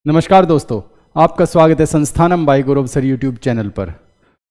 नमस्कार दोस्तों, आपका स्वागत है संस्थानम बाय गौरव सर यूट्यूब चैनल पर।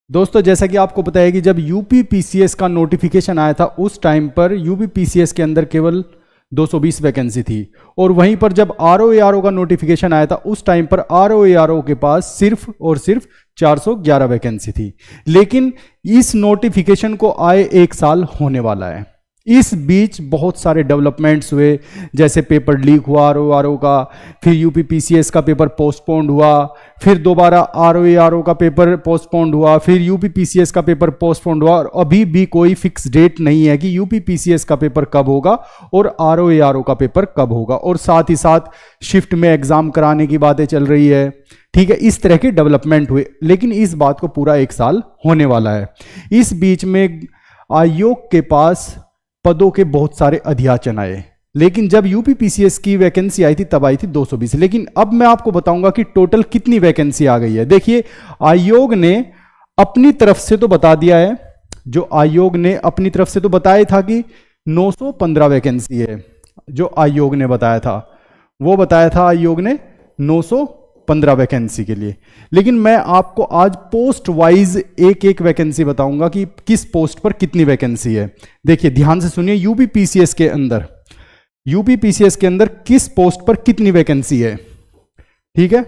दोस्तों, जैसा कि आपको पता है कि जब यूपी पीसीएस का नोटिफिकेशन आया था उस टाइम पर यूपी पीसीएस के अंदर केवल 220 वैकेंसी थी, और वहीं पर जब आरओ का नोटिफिकेशन आया था उस टाइम पर आरओ के पास सिर्फ और सिर्फ 411 वैकेंसी थी। लेकिन इस नोटिफिकेशन को आए 1 साल होने वाला है। इस बीच बहुत सारे डेवलपमेंट्स हुए, जैसे पेपर लीक हुआ आरओ का, फिर यूपी पीसीएस का पेपर पोस्टपोन्ड हुआ, फिर दोबारा आरओ का पेपर पोस्टपोन्ड हुआ, फिर यूपी पीसीएस का पेपर पोस्टपोन्ड हुआ, और अभी भी कोई फिक्स डेट नहीं है कि यूपी पीसीएस का पेपर कब होगा और आरओ का पेपर कब होगा। और साथ ही साथ शिफ्ट में एग्जाम कराने की बातें चल रही है। ठीक है, इस तरह के डेवलपमेंट हुए, लेकिन इस बात को पूरा 1 साल होने वाला है। इस बीच में आयोग के पास पदों के बहुत सारे अध्याचन आए, लेकिन जब यूपी पीसीएस की वैकेंसी आई थी तब आई थी 220। लेकिन अब मैं आपको बताऊंगा कि टोटल कितनी वैकेंसी आ गई है। देखिए, आयोग ने अपनी तरफ से तो बता दिया है, जो आयोग ने अपनी तरफ से तो बताया था कि 915 वैकेंसी है। जो आयोग ने बताया था वो बताया था आयोग ने 915 वैकेंसी के लिए। लेकिन मैं आपको आज पोस्ट वाइज एक एक वैकेंसी बताऊंगा कि किस पोस्ट पर कितनी वैकेंसी है। देखिए, ध्यान से सुनिए, यूपी पीसीएस के अंदर किस पोस्ट पर कितनी वैकेंसी है। ठीक है,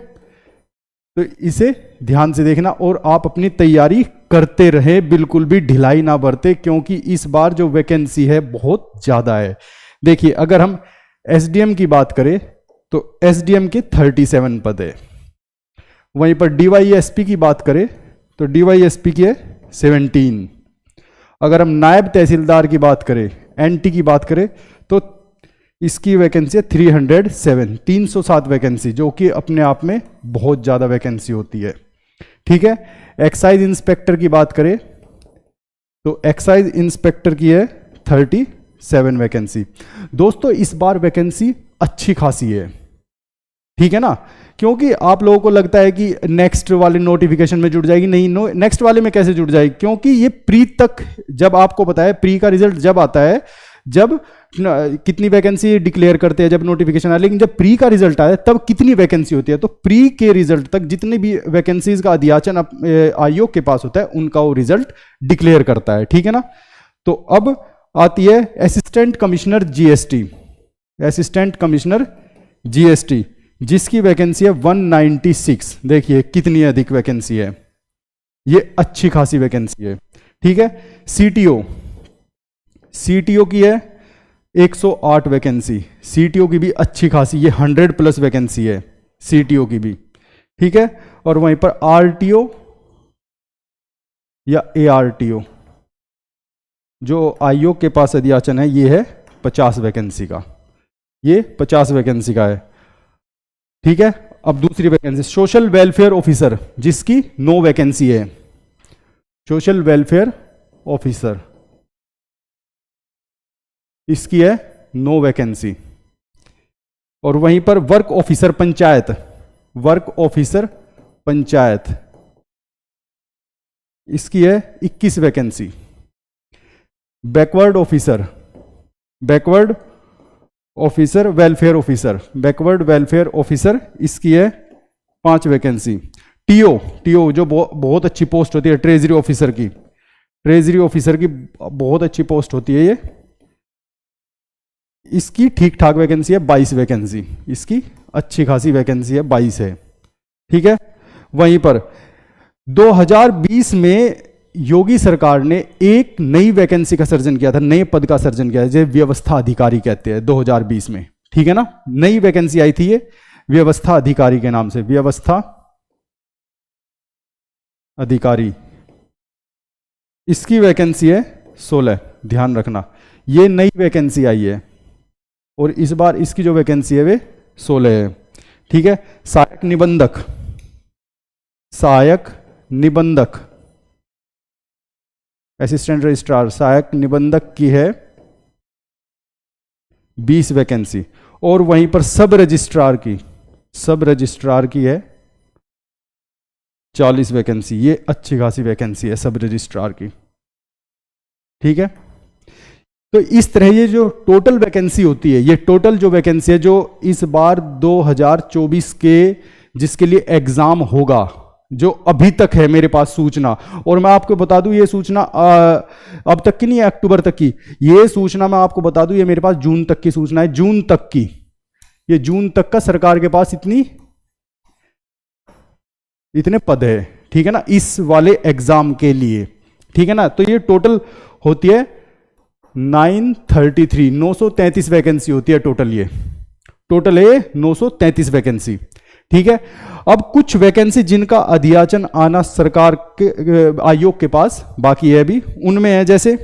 तो इसे ध्यान से देखना और आप अपनी तैयारी करते रहे, बिल्कुल भी ढिलाई ना बरते, क्योंकि इस बार जो वैकेंसी है बहुत ज्यादा है। देखिए, अगर हम एसडीएम की बात करें तो एसडीएम के 37 पद है। वहीं पर डीवाईएसपी की बात करें तो डीवाईएसपी की है 17। अगर हम नायब तहसीलदार की बात करें, एनटी की बात करें, तो इसकी वैकेंसी है 307 वैकेंसी, जो कि अपने आप में बहुत ज़्यादा वैकेंसी होती है। ठीक है, एक्साइज इंस्पेक्टर की बात करें तो एक्साइज इंस्पेक्टर की है 37 वैकेंसी। दोस्तों, इस बार वैकेंसी अच्छी खासी है। ठीक है ना, क्योंकि आप लोगों को लगता है कि नेक्स्ट वाले नोटिफिकेशन में जुड़ जाएगी। नहीं, नेक्स्ट वाले में कैसे जुड़ जाएगी, क्योंकि ये प्री तक, जब आपको पता है प्री का रिजल्ट जब आता है, जब कितनी वैकेंसी डिक्लेयर करते हैं जब नोटिफिकेशन आए, लेकिन जब प्री का रिजल्ट आया तब कितनी वैकेंसी होती है। तो प्री के रिजल्ट तक जितनी भी वैकेंसीज का अध्याचन आयोग के पास होता है उनका वो रिजल्ट डिक्लेयर करता है। ठीक है ना, तो अब आती है असिस्टेंट कमिश्नर जीएसटी, जिसकी वैकेंसी है 196। देखिए कितनी अधिक वैकेंसी है, ये अच्छी खासी वैकेंसी है। ठीक है, सीटीओ की है 108 वैकेंसी। सीटीओ की भी अच्छी खासी, ये 100+ वैकेंसी है सीटीओ की भी। ठीक है, और वहीं पर आरटीओ या एआरटीओ जो आयोग के पास अध्याचन है, ये है 50 वैकेंसी का, ये 50 वैकेंसी का है। ठीक है, अब दूसरी वैकेंसी सोशल वेलफेयर ऑफिसर, जिसकी 9 वैकेंसी है। सोशल वेलफेयर ऑफिसर, इसकी है 9 वैकेंसी। और वहीं पर वर्क ऑफिसर पंचायत, इसकी है 21 वैकेंसी। बैकवर्ड वेलफेयर ऑफिसर, इसकी है 5 वैकेंसी। टीओ जो बहुत अच्छी पोस्ट होती है, ट्रेजरी ऑफिसर की बहुत अच्छी पोस्ट होती है ये, इसकी ठीक ठाक वैकेंसी है 22 वैकेंसी। इसकी अच्छी खासी वैकेंसी है, 22 है। ठीक है, वहीं पर 2020 में योगी सरकार ने एक नई वैकेंसी का सृजन किया था, नए पद का सृजन किया था, जो व्यवस्था अधिकारी कहते हैं 2020 में। ठीक है ना, नई वैकेंसी आई थी ये व्यवस्था अधिकारी के नाम से, व्यवस्था अधिकारी। इसकी वैकेंसी है 16, ध्यान रखना, ये नई वैकेंसी आई है और इस बार इसकी जो वैकेंसी है वे 16 है। ठीक है, सहायक निबंधक असिस्टेंट रजिस्ट्रार, सहायक निबंधक की है 20 वैकेंसी। और वहीं पर सब रजिस्ट्रार की है 40 वैकेंसी। ये अच्छी खासी वैकेंसी है सब रजिस्ट्रार की। ठीक है, तो इस तरह ये जो टोटल वैकेंसी होती है, ये टोटल जो वैकेंसी है जो इस बार 2024 के जिसके लिए एग्जाम होगा, जो अभी तक है मेरे पास सूचना। और मैं आपको बता दूं ये सूचना अब तक की नहीं है, अक्टूबर तक की ये सूचना मैं आपको बता दूं, ये मेरे पास जून तक की सूचना है, जून तक की। ये जून तक का सरकार के पास इतने पद है, ठीक है ना, इस वाले एग्जाम के लिए, ठीक है ना। तो ये टोटल होती है 933 वैकेंसी होती है टोटल, ये टोटल है 933 वैकेंसी, ठीक है। अब कुछ वैकेंसी जिनका अध्याचन आना सरकार के आयोग के पास बाकी है अभी, उनमें है जैसे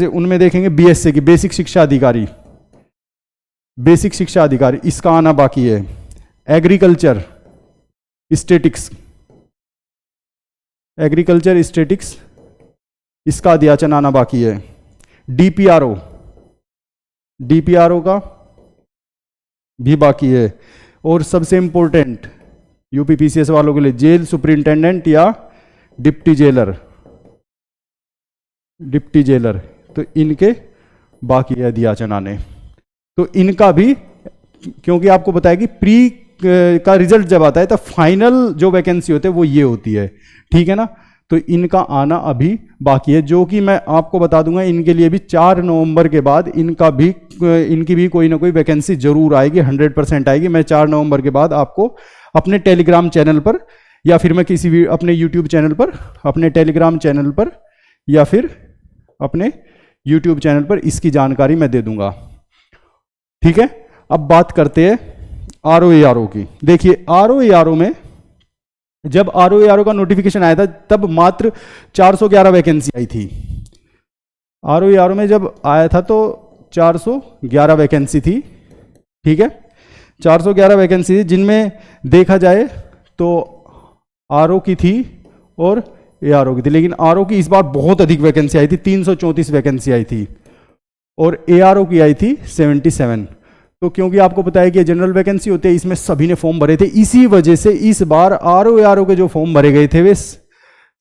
उनमें देखेंगे बीएससी की बेसिक शिक्षा अधिकारी, इसका आना बाकी है। एग्रीकल्चर स्टेटिक्स इसका अध्याचन आना बाकी है। डीपीआरओ का भी बाकी है। और सबसे इंपॉर्टेंट यूपीपीसीएस वालों के लिए जेल सुपरिंटेंडेंट या डिप्टी जेलर, तो इनके बाकी है अध्याचन आने। तो इनका भी, क्योंकि आपको बताया कि प्री का रिजल्ट जब आता है तो फाइनल जो वैकेंसी होते हैं वो ये होती है, ठीक है ना। तो इनका आना अभी बाकी है, जो कि मैं आपको बता दूंगा इनके लिए भी 4 नवंबर के बाद इनकी भी कोई ना कोई वैकेंसी जरूर आएगी, 100% आएगी। मैं 4 नवंबर के बाद आपको अपने टेलीग्राम चैनल पर या फिर मैं किसी भी अपने यूट्यूब चैनल पर, अपने टेलीग्राम चैनल पर या फिर अपने यूट्यूब चैनल पर इसकी जानकारी मैं दे दूंगा, ठीक है। अब बात करते हैं आरओ की। देखिए आरओ में जब आरओ का नोटिफिकेशन आया था तब मात्र 411 वैकेंसी आई थी। आरओ में जब आया था तो 411 वैकेंसी थी, ठीक है। 411 वैकेंसी थी, जिनमें देखा जाए तो आरओ की थी और एआरओ की थी, लेकिन आरओ की इस बार बहुत अधिक वैकेंसी आई थी, 334 वैकेंसी आई थी और एआरओ की आई थी 77। तो क्योंकि आपको पता है कि जनरल वैकेंसी होती है, इसमें सभी ने फॉर्म भरे थे, इसी वजह से इस बार आरओ के जो फॉर्म भरे गए थे वे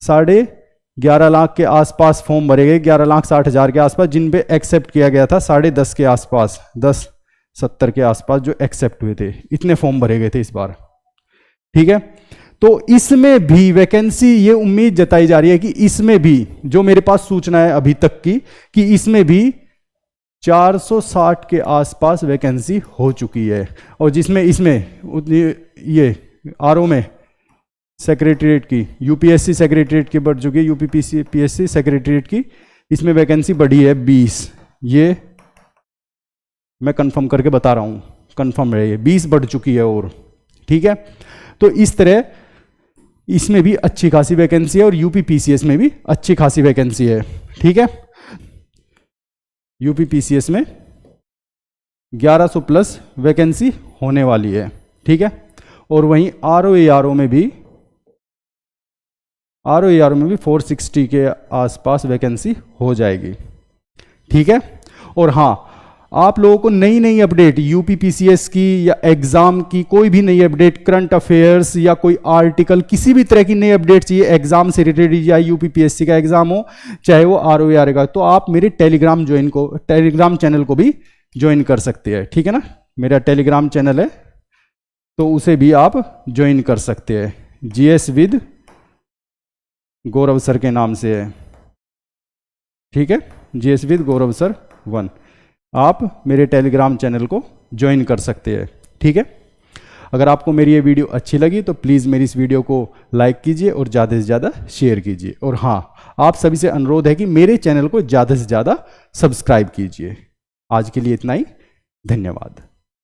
11.5 लाख के आसपास फॉर्म भरे गए, 11,60,000 के आसपास, जिन पे एक्सेप्ट किया गया था 10.5 के आसपास, 10-70 के आसपास जो एक्सेप्ट हुए थे, इतने फॉर्म भरे गए थे इस बार, ठीक है। तो इसमें भी वैकेंसी, ये उम्मीद जताई जा रही है कि इसमें भी जो मेरे पास सूचना है अभी तक की, कि इसमें भी 460 के आसपास वैकेंसी हो चुकी है। और जिसमें ये आरओ में सेक्रेटरीट की, यूपीएससी सेक्रेटरीट की बढ़ चुकी है, यूपीपीएससी सेक्रेटरीट की इसमें वैकेंसी बढ़ी है 20। ये मैं कंफर्म करके बता रहा हूं, कंफर्म है, ये 20 बढ़ चुकी है और, ठीक है। तो इस तरह इसमें भी अच्छी खासी वैकेंसी है और यूपीपीसीएस में भी अच्छी खासी वैकेंसी है, ठीक है। यूपीपीसीएस में 1100 प्लस वैकेंसी होने वाली है, ठीक है। और वहीं आरओ में भी 460 के आसपास वैकेंसी हो जाएगी, ठीक है। और हाँ, आप लोगों को नई अपडेट यूपीपीसीएस की या एग्जाम की कोई भी नई अपडेट, करंट अफेयर्स या कोई आर्टिकल, किसी भी तरह की नई अपडेट चाहिए एग्जाम से रिलेटेड, या यूपीपीएससी का एग्जाम हो चाहे वो आरओ का, तो आप मेरे टेलीग्राम चैनल को भी ज्वाइन कर सकते हैं, ठीक है ना। मेरा टेलीग्राम चैनल है तो उसे भी आप ज्वाइन कर सकते हैं, जीएस विद गौरव सर के नाम से है, ठीक है। जीएस विद गौरव सर 1 आप मेरे टेलीग्राम चैनल को ज्वाइन कर सकते हैं, ठीक है। अगर आपको मेरी ये वीडियो अच्छी लगी तो प्लीज़ मेरी इस वीडियो को लाइक कीजिए और ज़्यादा से ज़्यादा शेयर कीजिए। और हाँ, आप सभी से अनुरोध है कि मेरे चैनल को ज़्यादा से ज़्यादा सब्सक्राइब कीजिए। आज के लिए इतना ही, धन्यवाद।